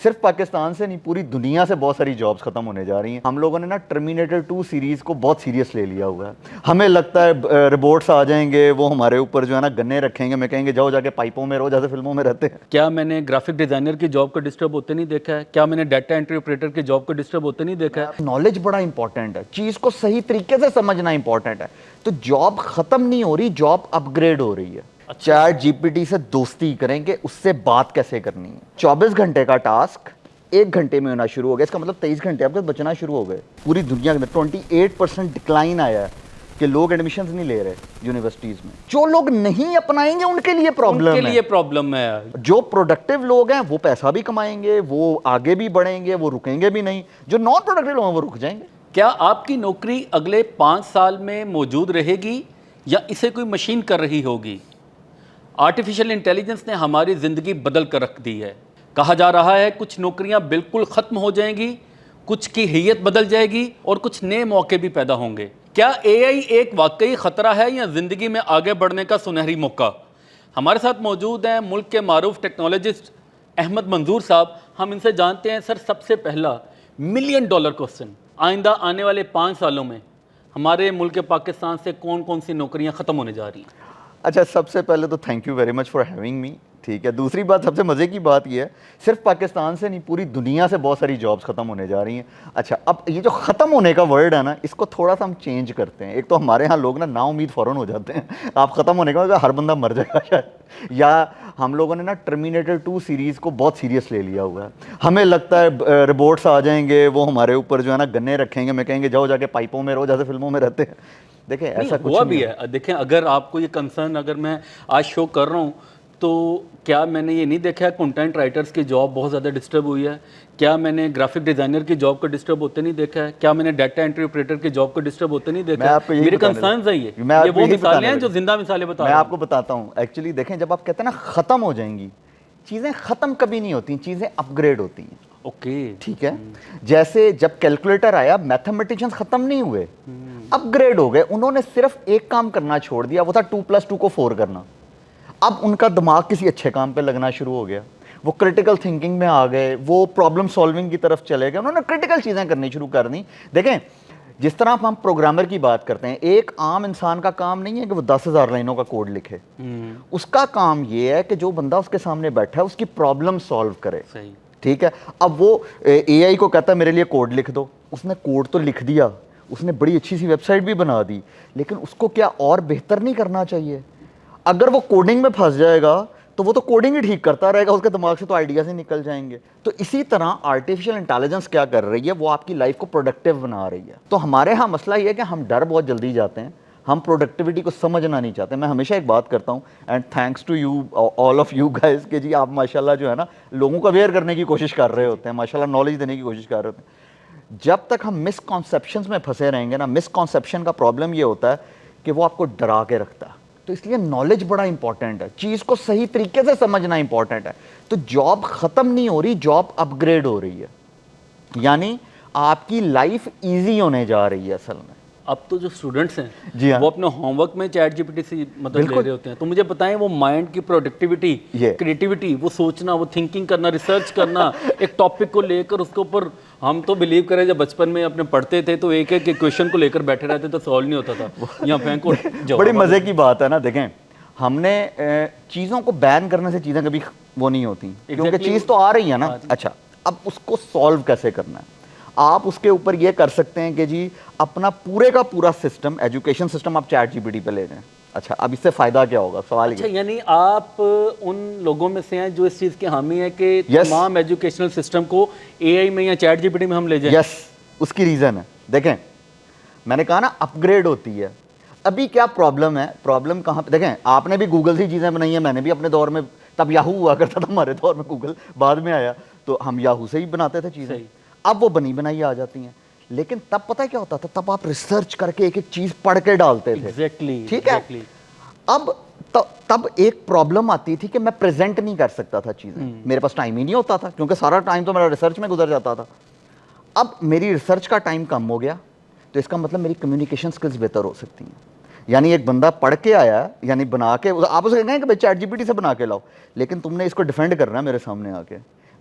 صرف پاکستان سے نہیں پوری دنیا سے بہت ساری جابس ختم ہونے جا رہی ہیں. ہم لوگوں نے نا ٹرمینیٹر 2 سیریز کو بہت سیریس لے لیا ہوا ہے. ہمیں لگتا ہے روبوٹس آ جائیں گے, وہ ہمارے اوپر جو ہے نا گنے رکھیں گے, میں کہیں گے جاؤ جا کے پائپوں میں رہو جیسے فلموں میں رہتے ہیں. کیا میں نے گرافک ڈیزائنر کی جاب کو ڈسٹرب ہوتے نہیں دیکھا ہے؟ کیا میں نے ڈیٹا انٹری آپریٹر کی جاب کو ڈسٹرب ہوتے نہیں دیکھا ہے؟ نالج بڑا امپورٹنٹ ہے, چیز کو صحیح طریقے سے سمجھنا امپورٹنٹ ہے. تو جاب ختم نہیں ہو رہی, جاب اپ گریڈ ہو رہی ہے. چیٹ جی پی ٹی سے دوستی کریں گے, اس سے بات کیسے کرنی ہے. 24 گھنٹے کا ٹاسک 1 گھنٹے میں ہونا شروع ہو گیا, اس کا مطلب 23 گھنٹے آپ کے بچنا شروع ہو گئے. پوری دنیا کے اندر 28% ڈکلائن آیا ہے کہ لوگ ایڈمیشنز نہیں لے رہے یونیورسٹیز میں. جو لوگ نہیں اپنائیں گے ان کے لیے پرابلم ہے. جو پروڈکٹیو لوگ ہیں وہ پیسہ بھی کمائیں گے, وہ آگے بھی بڑھیں گے, وہ رکیں گے بھی نہیں. جو نان پروڈکٹیو لوگ ہیں وہ رک جائیں گے. کیا آپ کی نوکری اگلے 5 سال میں موجود رہے گی یا اسے کوئی مشین کر رہی ہوگی؟ آرٹیفیشل انٹیلیجنس نے ہماری زندگی بدل کر رکھ دی ہے. کہا جا رہا ہے کچھ نوکریاں بالکل ختم ہو جائیں گی, کچھ کی حیت بدل جائے گی اور کچھ نئے موقع بھی پیدا ہوں گے. کیا اے آئی ایک واقعی خطرہ ہے یا زندگی میں آگے بڑھنے کا سنہری موقع؟ ہمارے ساتھ موجود ہیں ملک کے معروف ٹیکنالوجسٹ احمد منظور صاحب. ہم ان سے جانتے ہیں سر, سب سے پہلا $1 ملین کوسچن, آئندہ آنے والے 5 سالوں میں ہمارے ملک پاکستان سے کون کون سی نوکریاں ختم ہونے جا رہی ہیں؟ اچھا, سب سے پہلے تو thank you very much for having me. ٹھیک ہے, دوسری بات سب سے مزے کی بات یہ ہے صرف پاکستان سے نہیں پوری دنیا سے بہت ساری جابس ختم ہونے جا رہی ہیں. اچھا, اب یہ جو ختم ہونے کا ورڈ ہے نا, اس کو تھوڑا سا ہم چینج کرتے ہیں. ایک تو ہمارے ہاں لوگ نا امید فوراً ہو جاتے ہیں, آپ ختم ہونے کا ہر بندہ مر جائے گا شاید. یا ہم لوگوں نے نا ٹرمینیٹر 2 سیریز کو بہت سیریس لے لیا ہوا ہے. ہمیں لگتا ہے روبوٹس آ جائیں گے, وہ ہمارے اوپر جو ہے نا گنے رکھیں گے, میں کہیں گے جاؤ جا کے پائپوں میں رہو جیسے فلموں میں رہتے ہیں. دیکھیں ایسا کچھ ہوا نہیں بھی ہے. دیکھیں اگر آپ کو یہ کنسرن, اگر میں آج شو کر رہا ہوں تو کیا میں نے یہ نہیں دیکھا ہے کنٹینٹ رائٹرز کی جاب بہت زیادہ ڈسٹرب ہوئی ہے؟ کیا میں نے گرافک ڈیزائنر کی جاب کو ڈسٹرب ہوتے نہیں دیکھا ہے؟ کیا میں نے ڈیٹا انٹری آپریٹر کی جاب کو ڈسٹرب ہوتے نہیں دیکھا ہے؟ میرے کنسرنز ہیں یہ وہ مثالیں ہیں جو زندہ مثالیں بتا رہا ہوں. میں آپ کو بتاتا ہوں. ایکچولی دیکھیں, جب آپ کہتے ہیں نا ختم ہو جائیں گی, چیزیں ختم کبھی نہیں ہوتی, چیزیں اپ گریڈ ہوتی ہیں. اوکے, ٹھیک ہے, جیسے جب کیلکولیٹر آیا میتھمیٹیشنز ختم نہیں ہوئے, اپ گریڈ ہو گئے. انہوں نے صرف ایک کام کرنا چھوڑ دیا, وہ تھا 2+2 کو 4 کرنا. اب ان کا دماغ کسی اچھے کام پہ لگنا شروع ہو گیا, وہ کرٹیکل تھنکنگ میں آ گئے, وہ پرابلم سالونگ کی طرف چلے گئے, انہوں نے کرٹیکل چیزیں کرنی شروع کر دیں. دیکھیں جس طرح ہم پروگرامر کی بات کرتے ہیں, ایک عام انسان کا کام نہیں ہے کہ وہ 10,000 لائنوں کا کوڈ لکھے. اس کا کام یہ ہے کہ جو بندہ اس کے سامنے بیٹھا ہے اس کی پرابلم سالو کرے. ٹھیک ہے, اب وہ اے آئی کو کہتا ہے میرے لیے کوڈ لکھ دو, اس نے کوڈ تو لکھ دیا, اس نے بڑی اچھی سی ویب سائٹ بھی بنا دی, لیکن اس کو کیا اور بہتر نہیں کرنا چاہیے؟ اگر وہ کوڈنگ میں پھنس جائے گا تو وہ تو کوڈنگ ہی ٹھیک کرتا رہے گا, اس کے دماغ سے تو آئیڈیاز ہی نکل جائیں گے. تو اسی طرح آرٹیفیشل انٹیلیجنس کیا کر رہی ہے, وہ آپ کی لائف کو پروڈکٹیو بنا رہی ہے. تو ہمارے ہاں مسئلہ یہ ہے کہ ہم ڈر بہت جلدی جاتے ہیں, ہم پروڈکٹیوٹی کو سمجھنا نہیں چاہتے. میں ہمیشہ ایک بات کرتا ہوں, and thanks to you all of you guys, کہ جی آپ ماشاءاللہ جو ہے نا لوگوں کو اویئر کرنے کی کوشش کر رہے ہوتے ہیں, ماشاءاللہ نالج دینے کی کوشش کر رہے ہوتے ہیں. جب تک ہم مس کانسیپشنز میں پھنسے رہیں گے نا, مس کانسیپشن کا پرابلم یہ ہوتا ہے کہ وہ آپ کو ڈرا کے رکھتا ہے. تو اس لیے نالج بڑا امپورٹنٹ ہے, چیز کو صحیح طریقے سے سمجھنا امپورٹنٹ ہے. تو جاب ختم نہیں ہو رہی, جاب اپ گریڈ ہو رہی ہے, یعنی آپ کی لائف ایزی ہونے جا رہی ہے اصل میں. اب تو جو اسٹوڈنٹس ہیں جی ہاں, وہ اپنے ہوم ورک میں چیٹ جی پی ٹی سے مدد لے رہے ہوتے ہیں. تو مجھے بتائیں وہ مائنڈ کی پروڈکٹیوٹی, کریٹیوٹی, وہ سوچنا, وہ تھنکنگ کرنا, ریسرچ کرنا, ایک ٹاپک کو لے کر اس کے اوپر, ہم تو بلیو کریں جب بچپن میں اپنے پڑھتے تھے تو ایک ایک کویشچن کو لے کر بیٹھے رہتے تو سالو نہیں ہوتا تھا, یہاں پھینکو جواب. بڑی مزے کی بات ہے نا. دیکھیں ہم نے چیزوں کو بین کرنے سے چیزیں کبھی وہ نہیں ہوتی, کیونکہ چیز تو آ رہی ہے نا. اچھا, اب اس کو سالو کیسے کرنا ہے؟ آپ اس کے اوپر یہ کر سکتے ہیں کہ جی اپنا پورے کا پورا سسٹم, ایجوکیشن سسٹم آپ چیٹ جی پی ٹی پہ لے جائیں. اچھا, اب اس سے فائدہ کیا ہوگا؟ سوال اچھا, یعنی آپ ان لوگوں میں سے ہیں جو اس چیز کے حامی ہیں کہ تمام ایجوکیشنل سسٹم کو اے آئی میں یا چیٹ جی پی ٹی میں ہم لے جائیں. یس, اس کی ریزن ہے. دیکھیں میں نے کہا نا اپ گریڈ ہوتی ہے. ابھی کیا پرابلم ہے, پرابلم کہاں پہ؟ دیکھیں آپ نے بھی گوگل سے چیزیں بنائی ہیں, میں نے بھی اپنے دور میں, تب یاہو ہوا کرتا تھا ہمارے دور میں, گوگل بعد میں آیا, تو ہم یاہو سے ہی بناتے تھے چیزیں. اب وہ بنی بنائی آ جاتی ہیں, لیکن تب پتہ کیا ہوتا تھا, تب آپ ریسرچ کر کے ایک ایک چیز پڑھ کے ڈالتے تھے. ٹھیک ہے, اب تب ایک پرابلم آتی تھی کہ میں پریزنٹ نہیں کر سکتا تھا چیزیں, میرے پاس ٹائم ہی نہیں ہوتا تھا, کیونکہ سارا ٹائم تو میرا ریسرچ میں گزر جاتا تھا. اب میری ریسرچ کا ٹائم کم ہو گیا, تو اس کا مطلب میری کمیونیکیشن سکلز بہتر ہو سکتی ہیں. یعنی ایک بندہ پڑھ کے آیا, یعنی بنا کے, آپ اسے کہیں کہ بھائی چیٹ جی پی ٹی سے بنا کے لاؤ, لیکن تم نے اس کو ڈیفینڈ کرنا ہے میرے سامنے آ کے